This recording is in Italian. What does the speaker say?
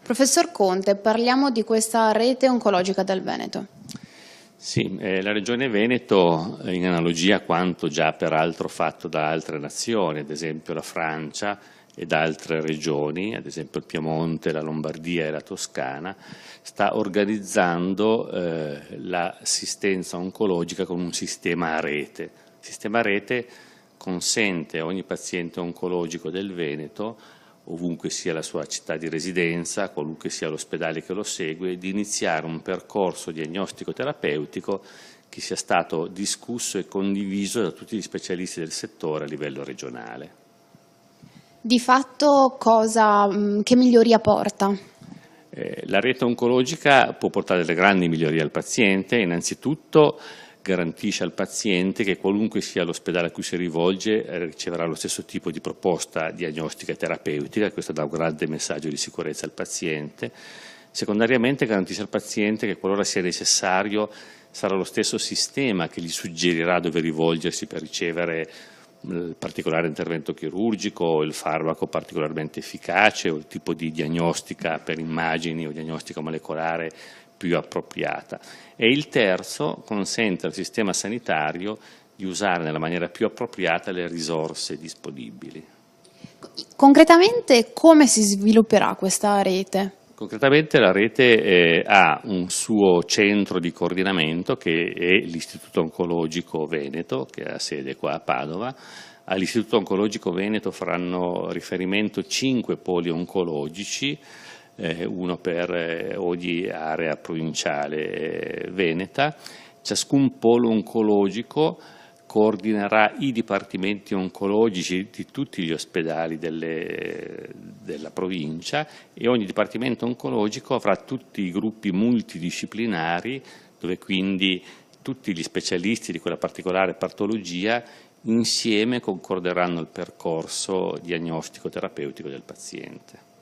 Professor Conte, parliamo di questa rete oncologica del Veneto. Sì, la Regione Veneto, in analogia a quanto già peraltro fatto da altre nazioni, ad esempio la Francia e da altre regioni, ad esempio il Piemonte, la Lombardia e la Toscana, sta organizzando l'assistenza oncologica con un sistema a rete. Il sistema a rete consente a ogni paziente oncologico del Veneto, ovunque sia la sua città di residenza, qualunque sia l'ospedale che lo segue, di iniziare un percorso diagnostico-terapeutico che sia stato discusso e condiviso da tutti gli specialisti del settore a livello regionale. Di fatto che miglioria porta? La rete oncologica può portare delle grandi migliorie al paziente. Innanzitutto garantisce al paziente che qualunque sia l'ospedale a cui si rivolge riceverà lo stesso tipo di proposta diagnostica e terapeutica. Questo dà un grande messaggio di sicurezza al paziente. Secondariamente garantisce al paziente che qualora sia necessario sarà lo stesso sistema che gli suggerirà dove rivolgersi per ricevere il particolare intervento chirurgico, il farmaco particolarmente efficace o il tipo di diagnostica per immagini o diagnostica molecolare più appropriata. E il terzo consente al sistema sanitario di usare nella maniera più appropriata le risorse disponibili. Concretamente come si svilupperà questa rete? Concretamente la rete ha un suo centro di coordinamento che è l'Istituto Oncologico Veneto, che ha sede qua a Padova. All'Istituto Oncologico Veneto faranno riferimento 5 poli oncologici, uno per ogni area provinciale veneta. Ciascun polo oncologico coordinerà i dipartimenti oncologici di tutti gli ospedali della provincia e ogni dipartimento oncologico avrà tutti i gruppi multidisciplinari dove quindi tutti gli specialisti di quella particolare patologia insieme concorderanno il percorso diagnostico-terapeutico del paziente.